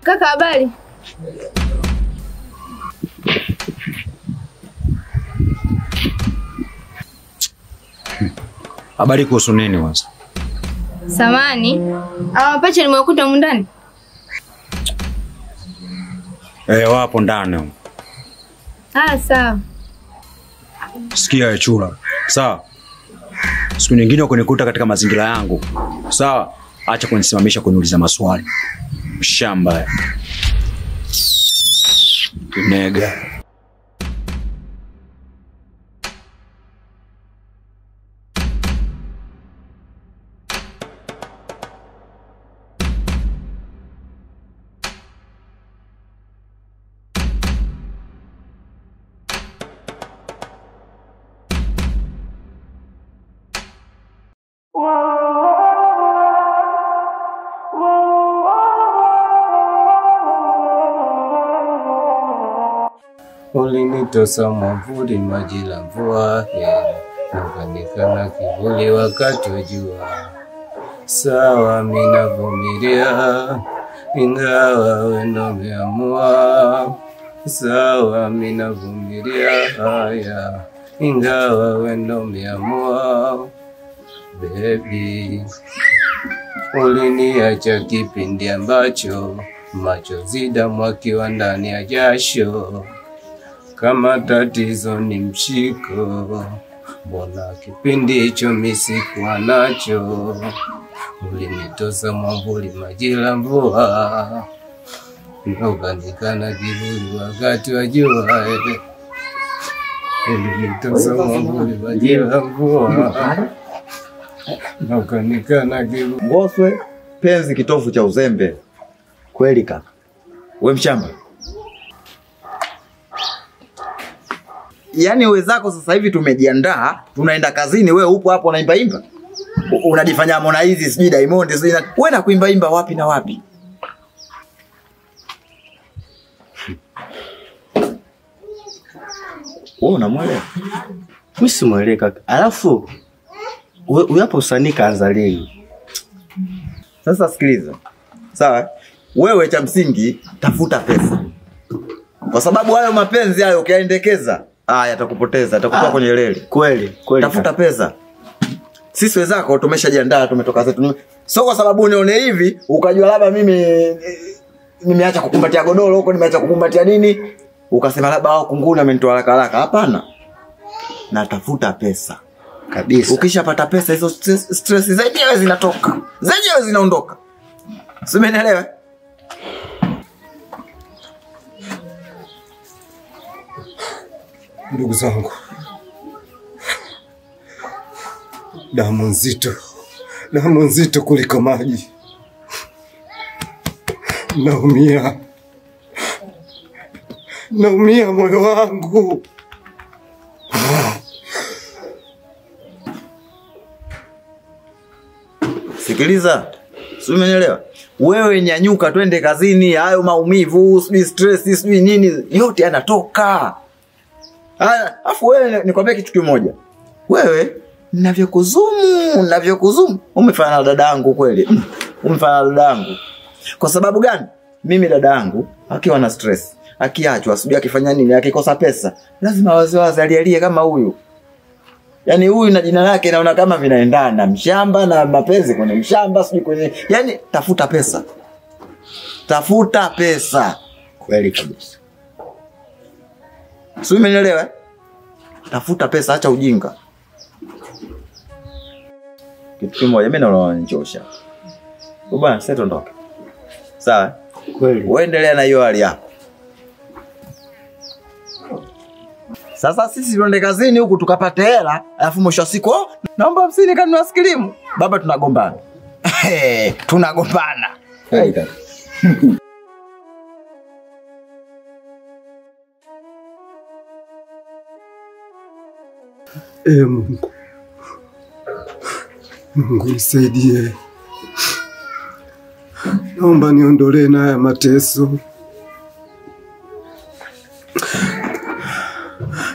Kaka, habari? Habari kuhusu nini kwanza? Samani, mapacha nimekuta humu ndani. Wapo ndani. Sawa. Sikia chula. Sawa. Siku nyingine ukinikuta katika mazingira yangu. Sawa? Acha kunisimamisha kuniuliza maswali. Shamba. Nega. Ulinitosa mwavuli maji la mvua, ukanikana kivuli wakati wa jua. Sawa mimi navumilia, ingawa wewe ndo umeamua. Sawa mimi navumilia haya, ingawa wewe ndo umeamua. Baby, uliniacha kipindi ambacho machozi damu akiwa ndani ya jasho. Kama tatizo ni mshiko, mbona kipindi hicho mimi sikuwa nacho. Ulinitosa mwavuli maji la mvua, ukanikana kivuli wakati wa jua. Ulinitosa mwavuli maji la mvua, ukanikana kivuli. Ngoswe penzi kitofu cha uzembe. Kweli kaka. Wewe mshamba. Yaani wenzako sasa hivi tumejiandaa, tunaenda kazini, wewe upo hapo unaimba imba. Unajifanya Harmonize sijui Diamond sijui wewe na kuimba imba wapi na wapi? Wewe unamwelewa? Mimi simuelewi kaka. Alafu wewe hapo usanii kaanza lini? Sasa sikiliza. Sawa? Wewe cha msingi tafuta pesa. Kwa sababu hayo mapenzi hayo ukiyaendekeza, yatakupoteza, atakutoa kwenye reli. Kweli. Tafuta pesa. Sisi wenzako tumeshajiandaa, tumetoka zetu. Sio kwa sababu unione hivi ukajua labda mimi nimeacha kukumbatia godoro huko, nimeacha kukumbatia nini, ukasema labda hao kunguni amenitoa haraka. Hapana. Natafuta pesa. Kabisa. Ukishapata pesa hizo stress zenyewe zinatoka. Zenyewe zinaondoka. Umeelewa? Ndugu zangu, damu nzito kuliko maji. Naumia moyo wangu. Sikiliza, si umenielewa? Wewe nyanyuka twende kazini, hayo maumivu, stress, sijui nini, yote yanatoka. Afu wewe nikwambia kitu kimoja. Wewe ninavyokuzumu, umefanya na dadangu kweli. Umefanya na dadangu. Kwa sababu gani? Mimi dadangu akiwa na stress, akiachwa, asubia akifanya nini, akikosa pesa, lazima wazazi alialie kama huyu. Yaani huyu na jina lake naona kama vinaendana, mshamba na mapenzi kwenye mshamba, sijui kwenye. Yaani tafuta pesa. Tafuta pesa. Kweli kabisa. Sio umenielewa? Tafuta pesa, acha ujinga. Kitu kimoja mimi naona unanichosha. Bwana, sasa tuondoke. Sawa? Kweli. Uendelea na hiyo hali yako. Sasa sisi tuende kazini huku tukapate hela, alafu mwisho wa siku naomba 50 kanunua skilimu. Baba tunagombana. Tunagombana. Haida. Mungu nisaidie. Naomba niondolee na haya mateso.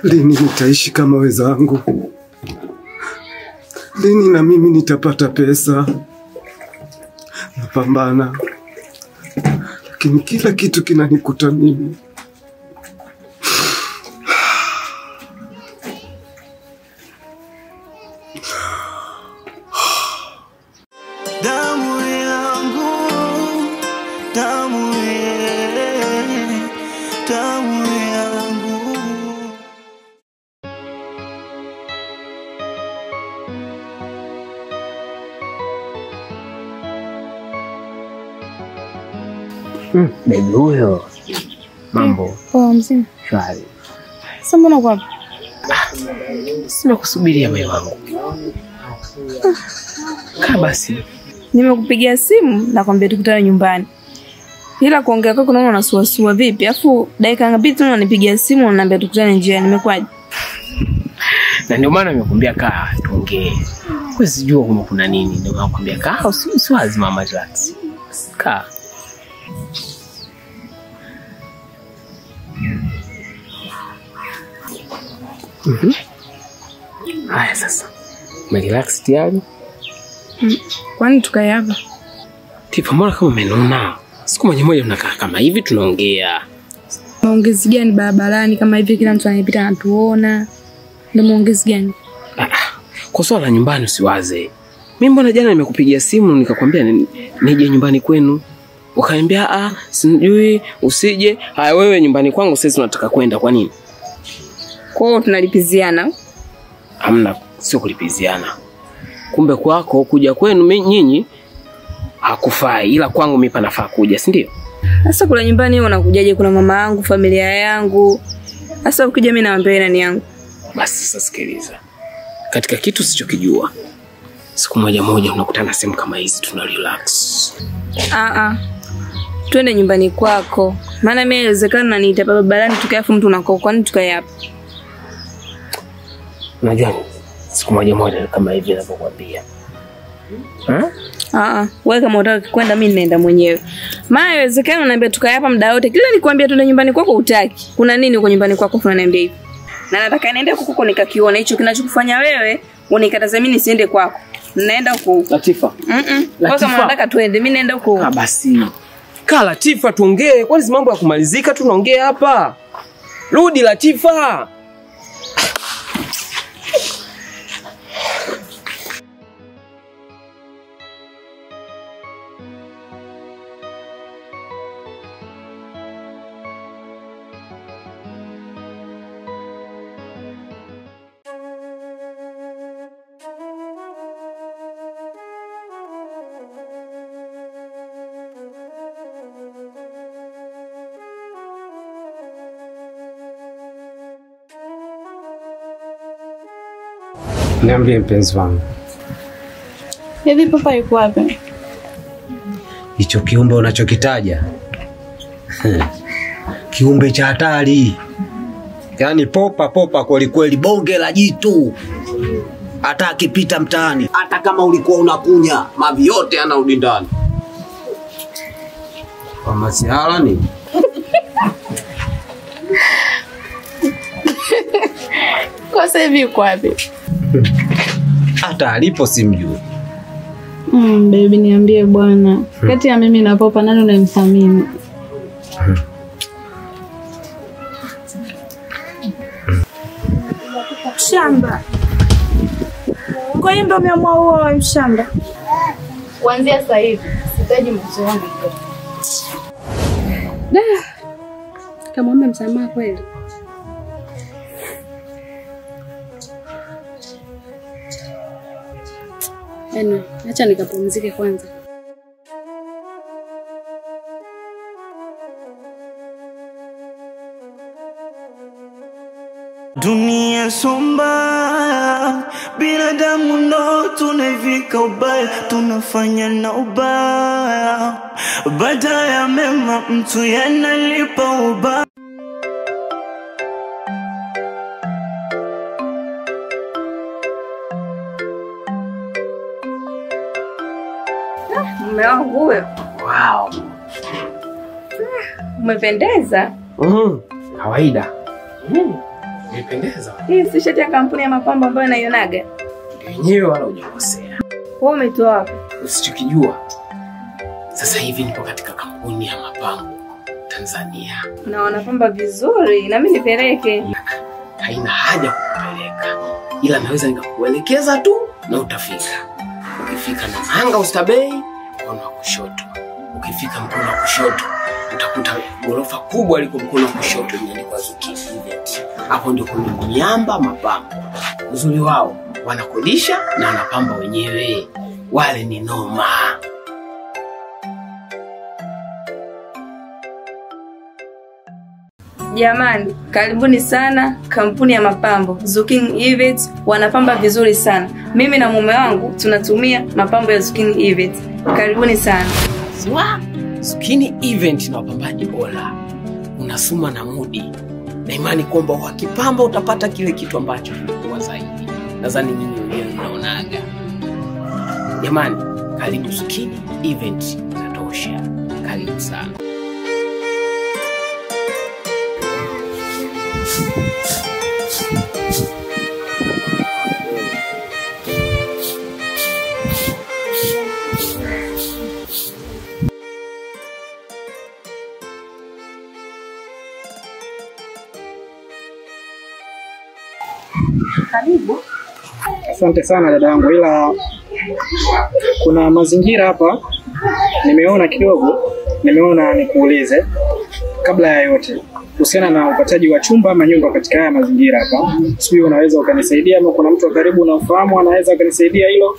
Lini nitaishi kama wenzangu? Lini na mimi nitapata pesa? Napambana, lakini kila kitu kinanikuta mimi. Damu yangu, damu yangu. Baby huyo. Mambo. Poa mzima. Shwari. Sasa mbona uko hapa? Sina kusubiria wewe wangu. Kaa basi. Nimekupigia simu na kwambia tukutane nyumbani. Ila kuongea kwako naona unasuasua vipi? Alafu dakika ngapi tu unanipigia simu unaniambia tukutane njiani, nimekwaje? Na ndio maana nimekuambia kaa tuongee. Wewe sijua kama kuna nini, ndio maana nakwambia kaa usiwazi mama relax. Kaa. Haya sasa. Umerelax tayari? Kwani tukae hapa? Tifa, mbona kama umenuna? Siku moja tunakaa kama hivi tunaongea. Maongezi gani barabarani kama hivi kila mtu anayepita anatuona? Ndio maongezi gani? Kwa swala la nyumbani usiwaze. Mimi mbona jana nimekupigia simu nikakwambia nije nyumbani kwenu. Ukaniambia sijui usije. Haya wewe nyumbani kwangu sasa tunataka kwenda kwa nini? Kwa hiyo tunalipiziana? Hamna, sio kulipiziana. Kumbe kwako kuja kwenu nyinyi hakufai, ila kwangu mimi panafaa kuja, si ndio? Sasa kula nyumbani wewe unakujaje? Kuna mama yangu, familia yangu. Sasa ukija mimi naambia nani yangu? Basi sasa sikiliza. Katika kitu sichokijua. Siku moja unakutana sehemu kama hizi tuna relax. Twende nyumbani kwako. Maana mimi inawezekana niita barabarani tukae mtu unakaa kwani tukae hapa. Unajua siku moja kama hivi ninavyokuambia. Wewe kama unataka kwenda mimi naenda mwenyewe. Maana inawezekana unaniambia tukae hapa muda wote. Kila nikwambia twende nyumbani kwako utaki. Kuna nini uko nyumbani kwako unaniambia hivi? Na nataka niende huko nikakiona hicho kinachokufanya wewe unikataza mimi nisiende kwako. Naenda huko. Latifa. Wewe kama unataka twende mimi naenda huko. Basi. Kaa Latifa tuongee. Kwani si mambo ya kumalizika tunaongea hapa? Rudi Latifa. Niambie mpenzi wangu. Hivi papa yuko wapi? Hicho kiumbe unachokitaja. Kiumbe cha hatari. Yaani popa kweli bonge la jitu. Hata akipita mtaani, hata kama ulikuwa unakunya, mavi yote yanarudi ndani. Kwa masihala ni. Kwa sasa hivi yuko wapi? Hata alipo simjui. Baby niambie bwana. Kati ya mimi na papa nani unamthamini? Shamba. Kwa hiyo ndio umeamua uoe mshamba? Kuanzia sasa hivi sitaji mtoto wangu. Kama umemsamaha kweli. Acha nikapumzike kwanza. Dunia somba, binadamu ndo tunavika ubaya, tunafanya na ubaya. Baada ya mema mtu yanalipa ubaya. Mume wangu huyo. Wow. Umependeza. Kawaida. Umependeza. Hii si shati ya kampuni ya mapambo ambayo naionaga. Yenyewe wala hujakosea. Wewe umetoa wapi? Usichokijua. Sasa hivi nipo katika kampuni kampuni ya mapambo Tanzania. Na wanapamba vizuri, na mimi nipeleke. Haina haja kukupeleka, ila naweza nikakuelekeza tu na utafika. Ukifika Namanga Oysterbay, mkono wa kushoto. Ukifika mkono wa kushoto, utakuta gorofa kubwa liko mkono wa kushoto imeandikwa Zucchini Event. Hapo ndio kuna miamba mapambo. Uzuri wao, wanakodisha na wanapamba wenyewe. Wale ni noma. Jamani, karibuni sana kampuni ya mapambo Zucchini Event, wanapamba vizuri sana. Mimi na mume wangu tunatumia mapambo ya Zucchini Event. Karibuni sana. Siwa, Zucchini Event na wapambaji bora. Unasuma na mudi. Na imani kwamba wakipamba utapata kile kitu ambacho kilikuwa zaidi. Nadhani nyinyi wenyewe mnaonaga. Jamani, karibu Zucchini Event inatosha. Karibu sana. Karibu. Asante sana dada yangu, ila kuna mazingira hapa nimeona kidogo, nimeona nikuulize kabla ya yote kuhusiana na upataji wa chumba ama nyumba katika haya mazingira hapa. Sijui unaweza ukanisaidia ama kuna mtu wa karibu unaofahamu anaweza akanisaidia hilo?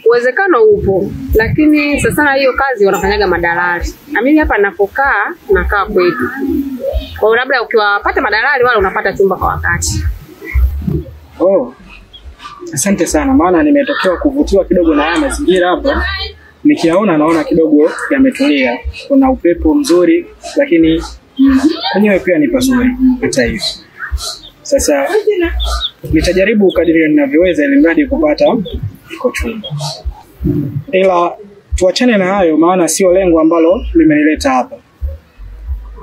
Uwezekano upo, lakini sasa hiyo kazi wanafanyaga madalali. Na mimi hapa ninapokaa nakaa kwetu. Kwa hiyo labda ukiwapata madalali wale unapata chumba kwa wakati. Oh. Asante sana, maana nimetokewa kuvutiwa kidogo na haya mazingira hapa. Nikiyaona naona kidogo yametulia. Kuna upepo mzuri, lakini kwenyewe pia ni pazuri hata hivyo. Sasa nitajaribu kadiri ninavyoweza ili mradi kupata iko chumba. Ila tuachane na hayo, maana sio lengo ambalo limenileta hapa.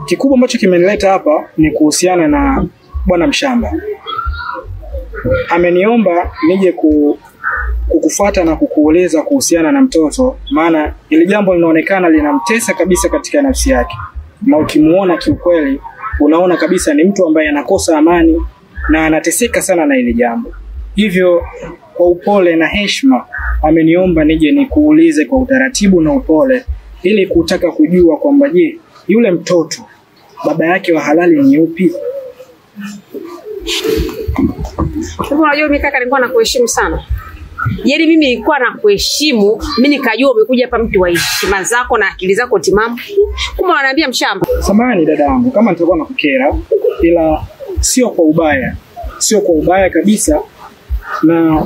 Kikubwa ambacho kimenileta hapa ni kuhusiana na bwana Mshamba. Ameniomba nije kukufuata na kukueleza kuhusiana na mtoto, maana ile jambo linaonekana linamtesa kabisa katika nafsi yake. Na ukimuona kiukweli unaona kabisa ni mtu ambaye anakosa amani na anateseka sana na ile jambo. Hivyo kwa upole na heshima ameniomba nije nikuulize kwa utaratibu na upole ili kutaka kujua kwamba je, yule mtoto baba yake wa halali ni yupi? Hivyo unajua mimi kaka nilikuwa nakuheshimu sana. Yaani mimi nilikuwa nakuheshimu, mimi nikajua umekuja hapa mtu wa heshima zako na akili zako timamu. Kumbe unaniambia Mshamba. Samahani dadangu kama nitakuwa nakukera, ila sio kwa ubaya. Sio kwa ubaya kabisa, na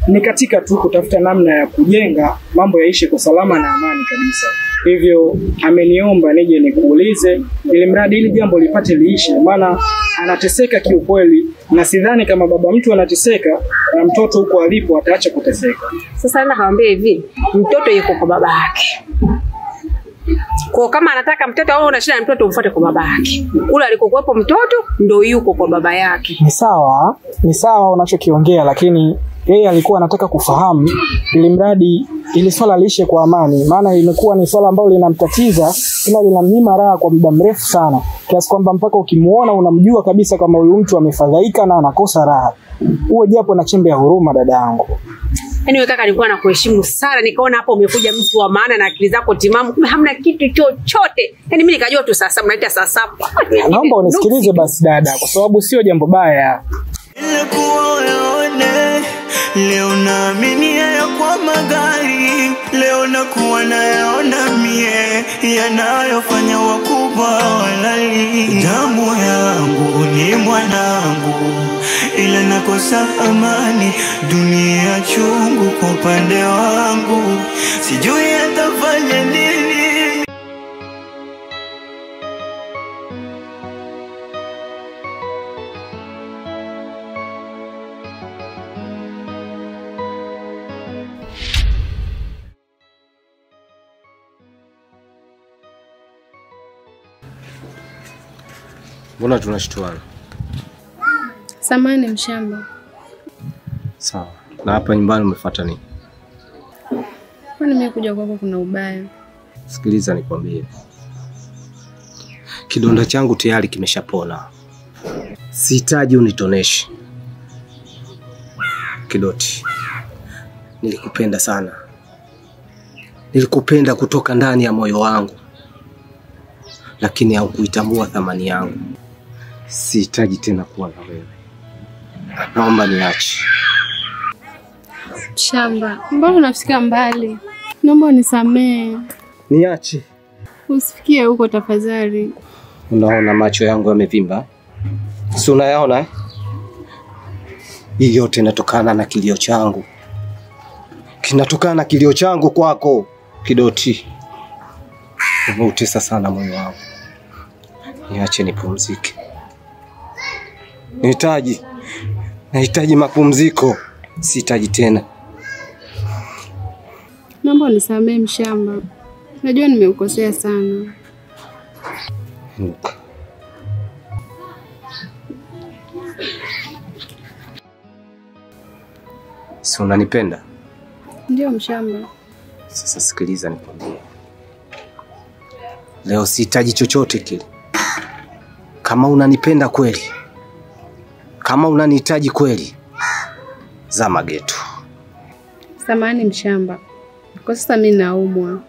ni katika tu kutafuta namna ya kujenga mambo yaishe kwa salama na amani kabisa. Hivyo ameniomba nije nikuulize ili mradi ili jambo lipate liishe, maana anateseka kiukweli na sidhani kama baba mtu anateseka na mtoto huko alipo ataacha kuteseka. Sasa nenda kaambie hivi, mtoto yuko kwa baba yake. Kwa kama anataka mtoto au una shida na mtoto umfuate kwa baba yake. Kule alikokuwepo mtoto ndio yuko kwa baba yake. Ni sawa unachokiongea, lakini yeye alikuwa anataka kufahamu ili mradi ili swala liishe kwa amani, maana imekuwa ni swala ambalo linamtatiza ila linamnyima raha kwa muda mrefu sana, kiasi kwamba mpaka ukimuona unamjua kabisa kama huyu mtu amefadhaika na anakosa raha. Uwe japo na chembe ya huruma dadangu. Yaani wewe kaka nilikuwa nakuheshimu sana, nikaona hapa umekuja mtu wa maana na akili zako timamu, hamna kitu chochote. Yaani mimi nikajua tu sasa mnaita sasa. Naomba unisikilize basi dada, kwa sababu sio jambo baya. Leo naamini ya kwa magari, leo nakuwa nayaona mie yanayofanya wakubwa walali. Damu yangu ni mwanangu, ila nakosa amani, dunia chungu kwa upande wangu, sijui atafanya nini. Mbona tunashtuana? Samahani Mshamba. Sawa. Na hapa nyumbani umefuata nini? Kwani nimekuja kwako kuna ubaya? Sikiliza nikwambie. Kidonda changu tayari kimeshapona. Sihitaji unitoneshe. Kidoti. Nilikupenda sana. Nilikupenda kutoka ndani ya moyo wangu. Lakini haukuitambua thamani yangu. Sihitaji tena kuwa na wewe. Naomba niache. Shamba, mbona unafika mbali? Naomba unisamee. Niache. Usifikie huko tafadhali. Unaona macho yangu yamevimba? Si unayaona? Hii yote inatokana na kilio changu. Kinatokana na kilio changu kwako, Kidoti. Umeutesa sana moyo wangu. Niache nipumzike. Nahitaji mapumziko. Sihitaji tena. Naomba unisamee Mshamba. Najua nimeukosea sana. Si unanipenda? Ndio Mshamba. Sasa sikiliza nikwambie. Leo sihitaji chochote kile. Kama unanipenda kweli, kama unanihitaji kweli, zama getu. Samahani Mshamba. Kwa sasa mimi naumwa.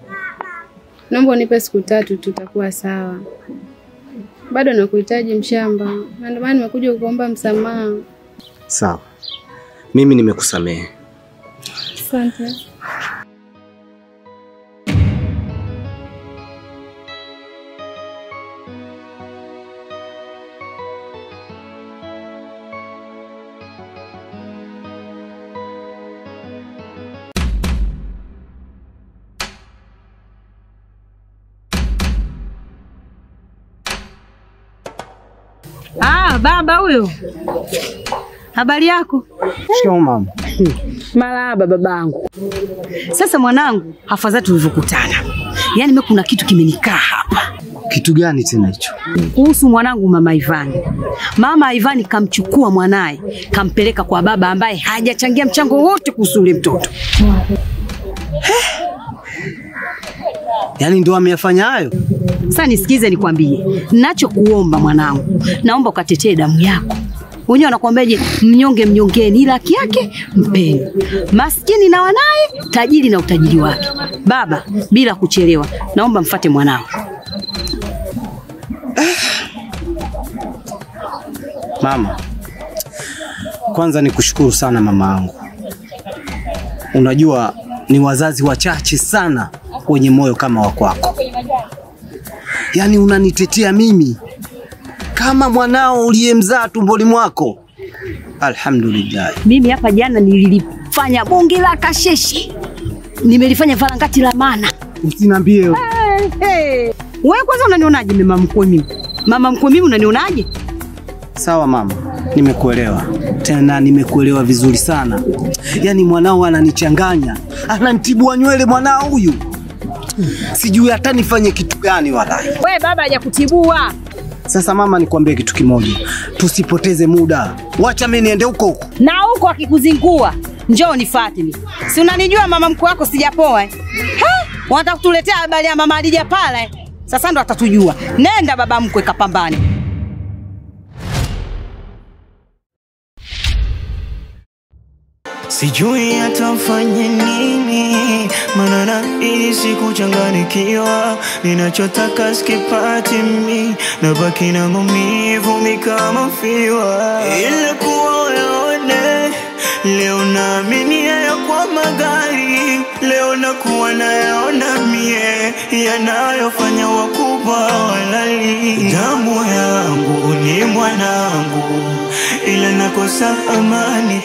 Naomba unipe siku 3 tutakuwa sawa. Bado nakuhitaji Mshamba. Ndio maana nimekuja kukuomba msamaha. Sawa. Mimi nimekusamehe. Asante. Baba huyo. Habari yako? Shikamoo mama. Marahaba babangu. Sasa mwanangu, afadhali tulivyokutana. Yaani mimi kuna kitu kimenikaa hapa. Kitu gani tena hicho? Kuhusu mwanangu Mama Ivani. Mama Ivani kamchukua mwanae, kampeleka kwa baba ambaye hajachangia mchango wote kuhusu yule mtoto. Yaani ndio ameyafanya hayo? Sasa nisikize nikwambie. Ninachokuomba mwanangu, naomba ukatetee damu yako. Wenyewe wanakuambiaje, mnyonge mnyongeni, ila haki yake mpeni. Maskini na wanae, tajiri na utajiri wake. Baba, bila kuchelewa, naomba mfate mwanao. Mama, kwanza nikushukuru sana mama yangu. Unajua ni wazazi wachache sana wenye moyo kama wa kwako. Yaani unanitetea mimi kama mwanao uliyemzaa tumboni mwako. Alhamdulillah. Mimi hapa jana nilifanya bonge la kasheshe. Nimelifanya farangati la maana. Usiniambie. Wewe kwanza unanionaje mama mkwe mimi? Mama mkwe mimi unanionaje? Sawa mama, nimekuelewa. Tena nimekuelewa vizuri sana. Yaani mwanao ananichanganya. Ananitibua nywele mwanao huyu. Sijui hata nifanye kitu gani wallahi. Wewe baba hajakutibua. Sasa mama nikwambie kitu kimoja. Tusipoteze muda. Wacha mimi niende huko huko. Na huko akikuzingua, njoo nifuate mimi. Si unanijua mama mkwe wako sijapoa eh? Wanataka kutuletea habari ya mama Adija pale. Sasa ndo atatujua. Nenda baba mkwe kapambane. Sijui atafanya nini, maana nahisi kuchanganyikiwa. Ninachotaka sikipati mimi, nabaki na maumivu kama fiwa. Ile kuwaone leo naamini ya kwa magari, leo nakuwa nayaona mie yanayofanya wakubwa walali. Damu yangu ni mwanangu, ila nakosa amani.